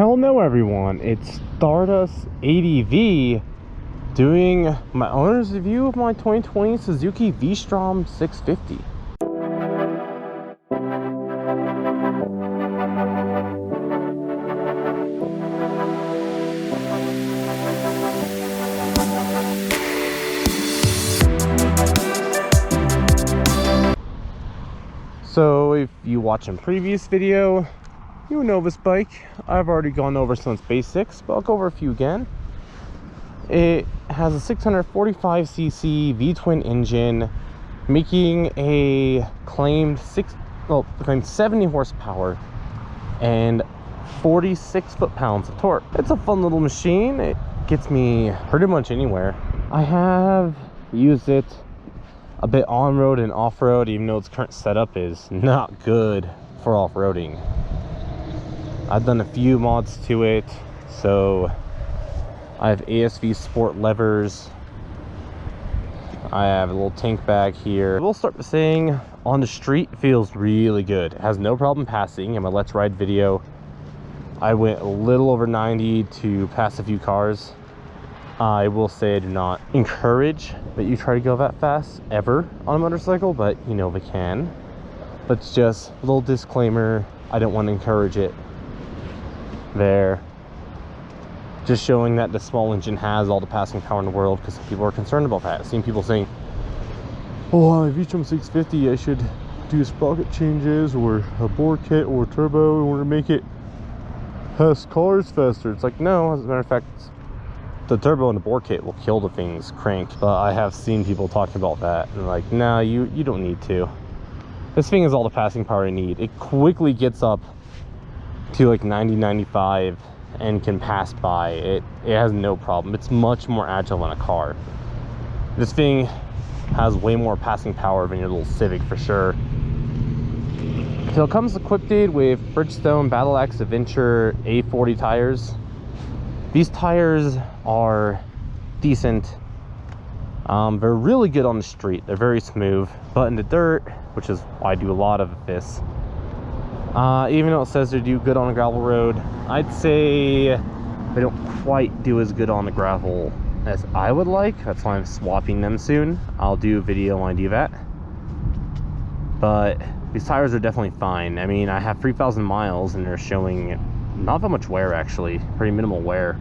Hello everyone, it's Stardust ADV doing my owner's review of my 2020 Suzuki Vstrom 650. So if you watch a previous video, you know this bike. I've already gone over some of its basics, but I'll go over a few again. It has a 645cc V-twin engine, making a claimed 70 horsepower and 46 foot-pounds of torque. It's a fun little machine. It gets me pretty much anywhere. I have used it a bit on-road and off-road, even though its current setup is not good for off-roading. I've done a few mods to it, so I have ASV sport levers. I have a little tank bag here. We'll start by saying on the street it feels really good. It has no problem passing. In my Let's Ride video, I went a little over 90 to pass a few cars. I will say I do not encourage that you try to go that fast ever on a motorcycle, but you know they can. But it's just a little disclaimer, I don't want to encourage it there. Just showing that the small engine has all the passing power in the world, because people are concerned about that. I've seen people saying, oh, my Vstrom 650, I should do sprocket changes or a bore kit or turbo in order to make it pass cars faster. It's like, no, as a matter of fact, the turbo and the bore kit will kill the thing's crank. But I have seen people talking about that and like, nah, you don't need to. This thing is all the passing power you need. It quickly gets up to like 90, 95 and can pass by. It has no problem. It's much more agile than a car. This thing has way more passing power than your little Civic for sure. So it comes equipped with Bridgestone Battle Axe Adventure A40 tires. These tires are decent. They're really good on the street. They're very smooth, but in the dirt, which is why I do a lot of this, even though it says they do good on a gravel road, I'd say they don't quite do as good on the gravel as I would like. That's why I'm swapping them soon. I'll do a video when I do that. But these tires are definitely fine. I mean, I have 3,000 miles and they're showing not that much wear, actually. Pretty minimal wear.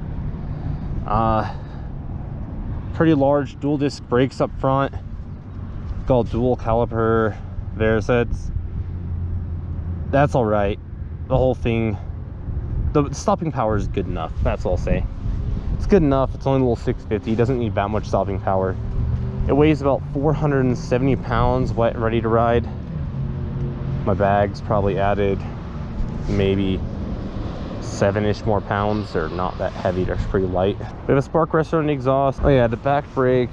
Pretty large dual disc brakes up front. Called dual caliper there sets. That's all right. The whole thing, the stopping power is good enough. That's all I'll say. It's good enough. It's only a little 650. It doesn't need that much stopping power. It weighs about 470 pounds wet and ready to ride. My bag's probably added maybe 7-ish more pounds. They're not that heavy. They're pretty light. We have a spark arrestor on the exhaust. Oh yeah, the back brake.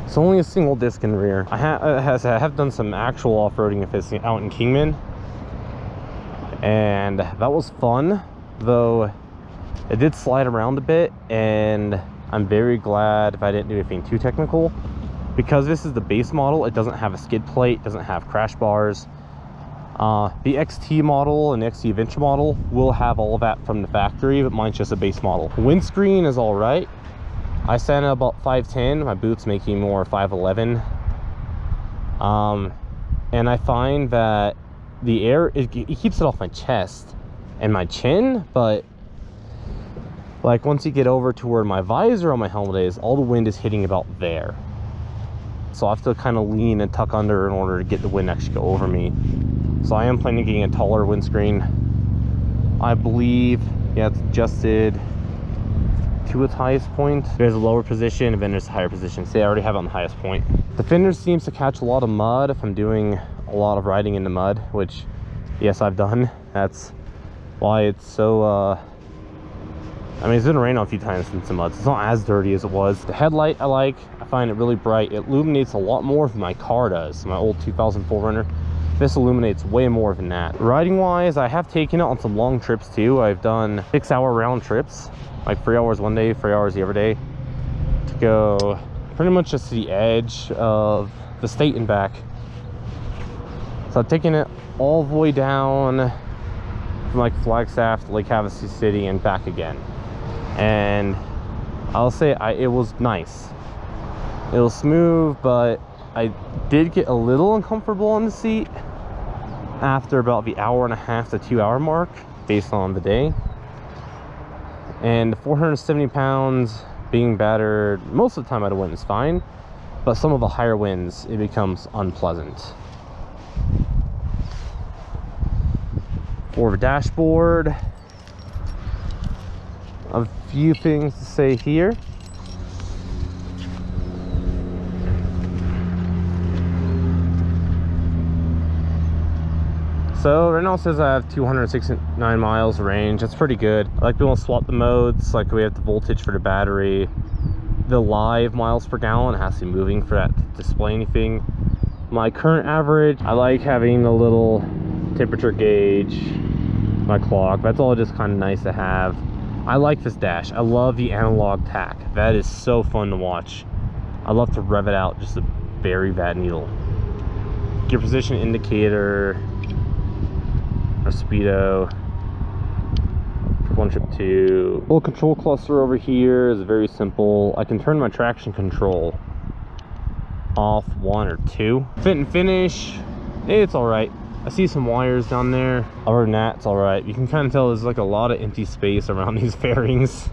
It's only a single disc in the rear. I have done some actual off-roading if it's out in Kingman, and that was fun, though it did slide around a bit, and I'm very glad if I didn't do anything too technical, because this is the base model. It doesn't have a skid plate, doesn't have crash bars. The XT model and the XT Adventure model will have all of that from the factory, but mine's just a base model. Windscreen is all right. I stand at about 5'10", my boots making more 5'11". And I find that the air, it keeps it off my chest and my chin, but like once you get over to where my visor on my helmet is, all the wind is hitting about there. So I have to kind of lean and tuck under in order to get the wind actually go over me. So I am planning on getting a taller windscreen. I believe, yeah, it's adjusted to its highest point. There's a lower position and then there's a higher position. See, I already have it on the highest point. The fender seems to catch a lot of mud if I'm doing a lot of riding in the mud, which yes, I've done. That's why it's so I mean, it's been raining a few times since the mud, so it's not as dirty as it was. The headlight I find it really bright. It illuminates a lot more than my car does. My old 2004 Runner, this illuminates way more than that. Riding wise, I have taken it on some long trips too. I've done 6-hour round trips, like 3 hours one day, 3 hours the other day, to go pretty much just to the edge of the state and back. So I've taken it all the way down from like Flagstaff to Lake Havasu City and back again. And I'll say it was nice. It was smooth, but I did get a little uncomfortable on the seat after about the 1.5 to 2 hour mark based on the day. And 470 pounds being battered most of the time out of wind is fine, but some of the higher winds it becomes unpleasant. For the dashboard, a few things to say here. So right now it says I have 269 miles range. That's pretty good. I like being able to swap the modes, like we have the voltage for the battery, the live miles per gallon has to be moving for that to display anything. My current average, I like having a little temperature gauge, my clock. That's all just kind of nice to have. I like this dash. I love the analog tack. That is so fun to watch. I love to rev it out just to bury that needle. Gear position indicator, our speedo, trip 1, trip 2. Little control cluster over here is very simple. I can turn my traction control off 1 or 2. Fit and finish, it's all right. I see some wires down there. Other than that, it's all right. You can kind of tell there's like a lot of empty space around these fairings.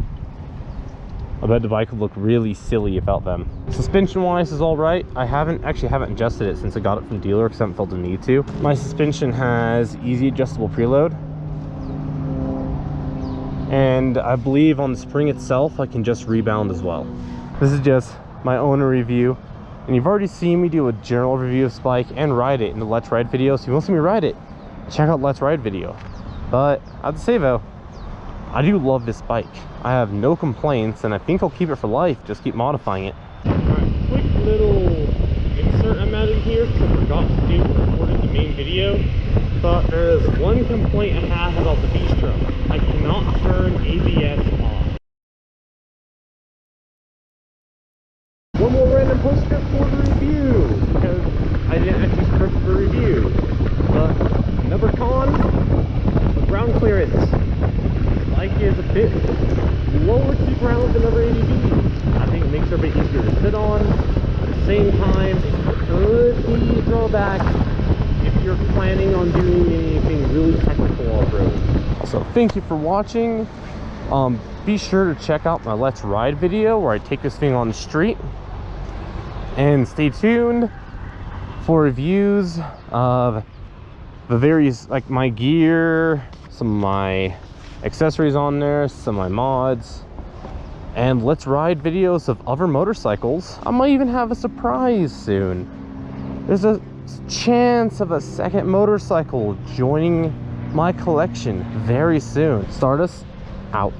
I bet the bike would look really silly without them. Suspension wise is all right. I haven't adjusted it since I got it from dealer because I haven't felt the need to. My suspension has easy adjustable preload, and I believe on the spring itself I can just rebound as well. This is just my owner review, and you've already seen me do a general review of this bike and ride it in the Let's Ride video. So if you want to see me ride it, check out Let's Ride video. But I have to say though, I do love this bike. I have no complaints, and I think I'll keep it for life. Just keep modifying it. Alright, quick little insert I'm adding here because I forgot to do recording the main video. But there's one complaint I have about the V-Strom. I cannot turn ABS off. One more random postscript for the review, because I didn't actually script the review. But another con, the ground clearance. Bike is a bit lower to the ground than other ADVs. I think it makes everybody easier to sit on. At the same time, it could be a drawback if you're planning on doing anything really technical off-road. So thank you for watching. Be sure to check out my Let's Ride video where I take this thing on the street. And stay tuned for reviews of the various, like my gear, some of my accessories on there, some of my mods, and Let's Ride videos of other motorcycles. I might even have a surprise soon. There's a chance of a second motorcycle joining my collection very soon. Stardust out.